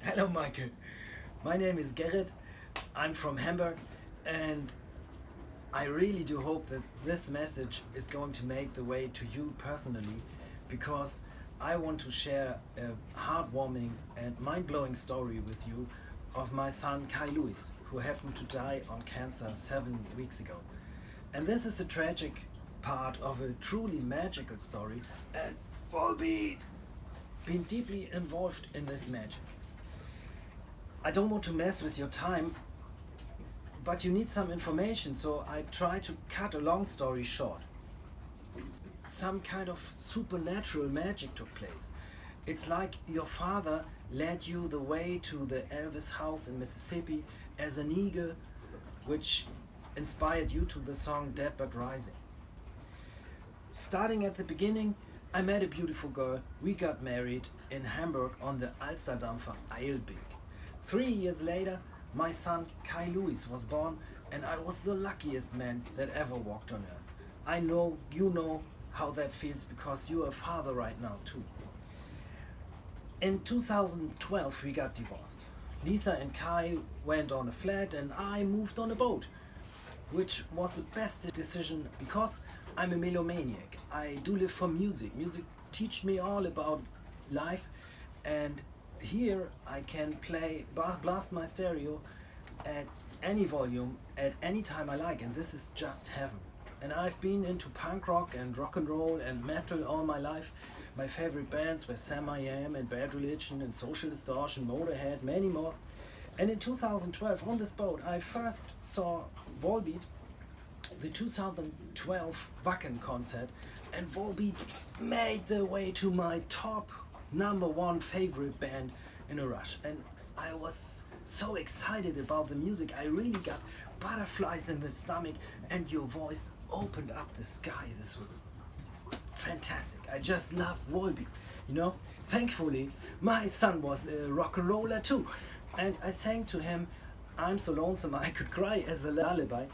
Hello, Michael. My name is Gerrit. I'm from Hamburg, and I really do hope that this message is going to make the way to you personally, because I want to share a heartwarming and mind blowing story with you of my son Kai Lewis, who happened to die on cancer 7 weeks ago. And this is a tragic part of a truly magical story, and Volbeat been deeply involved in this magic. I don't want to mess with your time, but you need some information, so I try to cut a long story short. Some kind of supernatural magic took place. It's like your father led you the way to the Elvis house in Mississippi as an eagle, which inspired you to the song Dead But Rising. Starting at the beginning, I met a beautiful girl. We got married in Hamburg on the Alsterdampfer Eilbeek. 3 years later, my son Kai Lewis was born, and I was the luckiest man that ever walked on earth. I know you know how that feels, because you're a father right now too. In 2012 we got divorced. Lisa and Kai went on a flat and I moved on a boat, which was the best decision because I'm a melomaniac. I do live for music. Music teach me all about life, and here I can blast my stereo at any volume at any time I like, and this is just heaven. And I've been into punk rock and rock and roll and metal all my life. My favorite bands were Sam I Am and Bad Religion and Social Distortion, Motorhead, many more. And in 2012 on this boat I first saw Volbeat, the 2012 Wacken concert, and Volbeat made their way to my top #1 favorite band in a rush. And I was so excited about the music. I really got butterflies in the stomach, and your voice opened up the sky. This was fantastic. I just love Volbeat, you know. Thankfully, my son was a rock and roller too, and I sang to him I'm So Lonesome I Could Cry as a lullaby,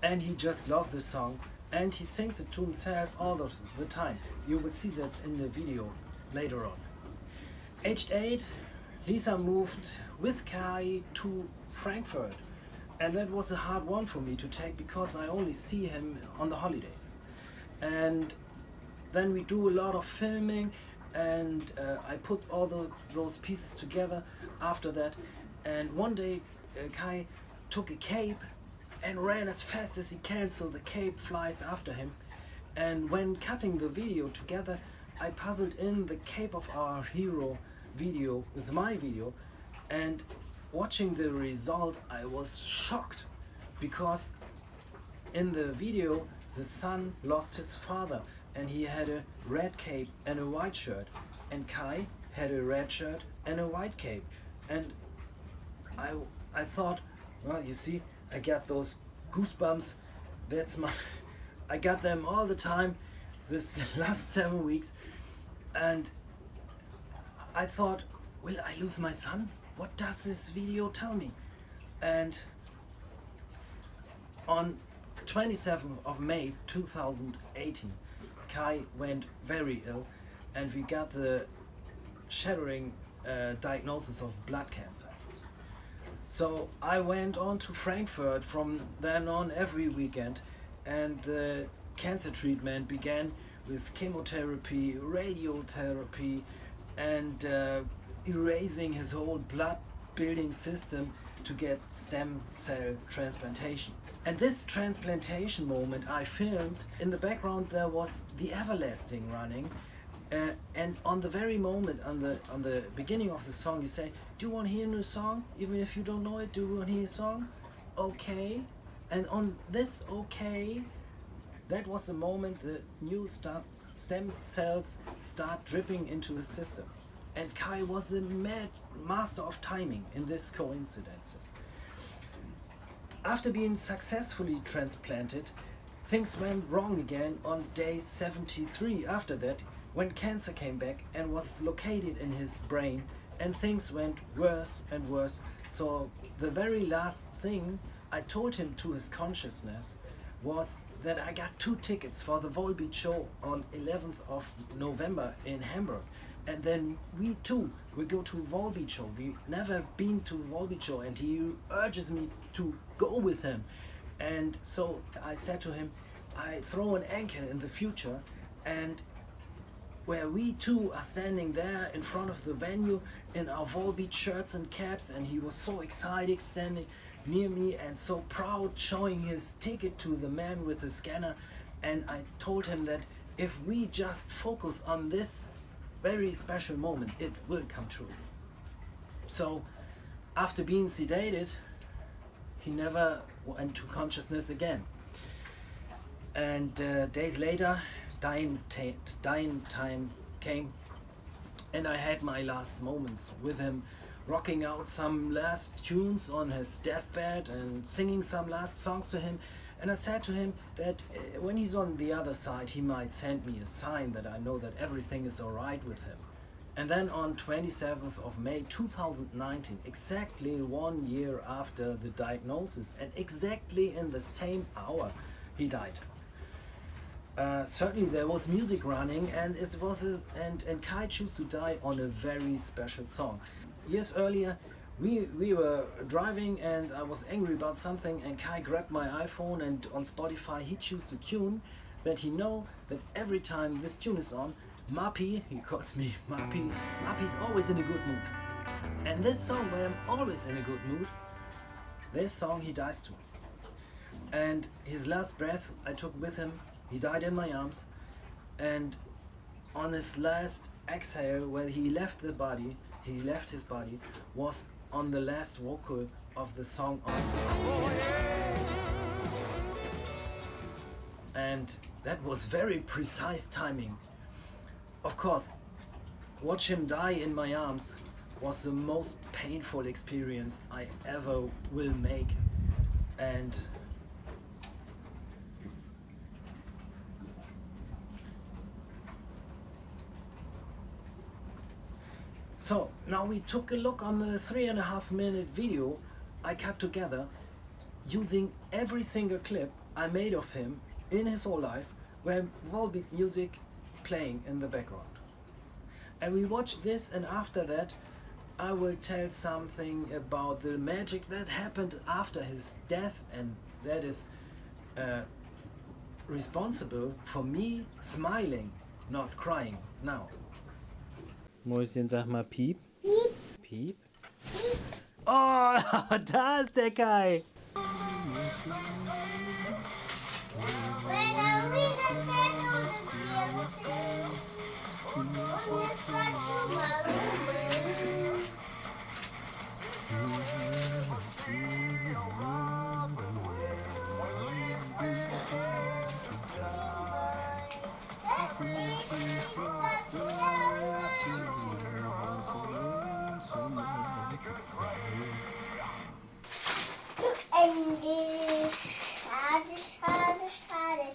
and he just loved the song, and he sings it to himself all of the time. You will see that in the video later on. Aged 8, Lisa moved with Kai to Frankfurt, and that was a hard one for me to take because I only see him on the holidays. And then we do a lot of filming, and I put all those pieces together after that. And one day Kai took a cape and ran as fast as he can, so the cape flies after him. And when cutting the video together, I puzzled in the Cape of Our Hero video with my video, and watching the result I was shocked, because in the video the son lost his father and he had a red cape and a white shirt, and Kai had a red shirt and a white cape. And I thought, well, you see, I got those goosebumps. I got them all the time this last 7 weeks, and I thought, will I lose my son? What does this video tell me? And on 27th of May 2018, Kai went very ill, and we got the shattering diagnosis of blood cancer. So I went on to Frankfurt from then on every weekend, and the cancer treatment began with chemotherapy, radiotherapy, and erasing his whole blood building system to get stem cell transplantation. And this transplantation moment I filmed. In the background there was The Everlasting running, and on the very moment, on the beginning of the song, you say, do you want to hear a new song? Even if you don't know it, do you want to hear a song? Okay. And on this okay, that was the moment the new stem cells start dripping into the system. And Kai was the master of timing in this coincidences. After being successfully transplanted, things went wrong again on day 73 after that, when cancer came back and was located in his brain, and things went worse and worse. So the very last thing I told him to his consciousness was that I got 2 tickets for the Volbeat show on 11th of November in Hamburg, And then we too will go to Volbeat show. We never been to Volbeat show, and he urges me to go with him. And so I said to him, I throw an anchor in the future, and where we two are standing there in front of the venue in our Volbeat shirts and caps, and he was so excited standing near me and so proud, showing his ticket to the man with the scanner. And I told him that if we just focus on this very special moment, it will come true. So after being sedated, he never went to consciousness again. And days later, dying time came, and I had my last moments with him, rocking out some last tunes on his deathbed and singing some last songs to him. And I said to him that when he's on the other side, he might send me a sign that I know that everything is all right with him. And then on 27th of May 2019, exactly 1 year after the diagnosis and exactly in the same hour, he died. Certainly there was music running, and it was and Kai chose to die on a very special song. Years earlier, we were driving and I was angry about something, and Kai grabbed my iPhone, and on Spotify he chose the tune that he know that every time this tune is on, Mappy, he calls me Mappy, Mappy's always in a good mood. And this song, when I'm always in a good mood, this song he dies to. And his last breath I took with him. He died in my arms, and on his last exhale, where he left his body, was on the last vocal of the song on. And that was very precise timing. Of course, watch him die in my arms was the most painful experience I ever will make. And so now we took a look on the 3.5-minute video I cut together using every single clip I made of him in his whole life, where Volbeat music playing in the background. And we watched this, and after that I will tell something about the magic that happened after his death, and that is responsible for me smiling, not crying now. Mäuschen, sag mal Piep. Piep. Piep. Piep. Oh, da ist der Kai. Schade.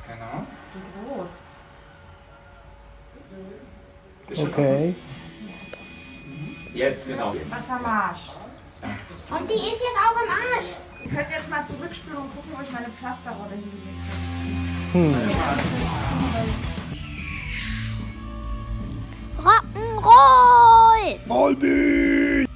Genau. Es geht los. Ist schon Okay. offen? Jetzt, genau. Jetzt. Wassermarsch. Ja. Und die ist jetzt auch im Arsch. Ihr könnt jetzt mal zurückspülen und gucken, wo ich meine Pflasterrolle hingelegt Rock'n'Roll. Volbeat!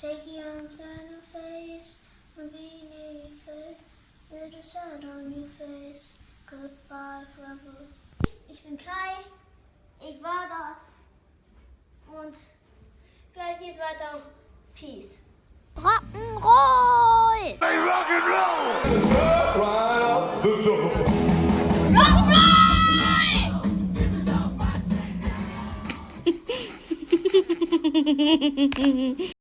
Take your sad face, and being in your face, little sad on your face. Goodbye forever. Ich bin Kai, ich war das. Und gleich geht's weiter. Peace. Rock'n'Roll! Hey, Rock'n'Roll! Rock'n'Roll!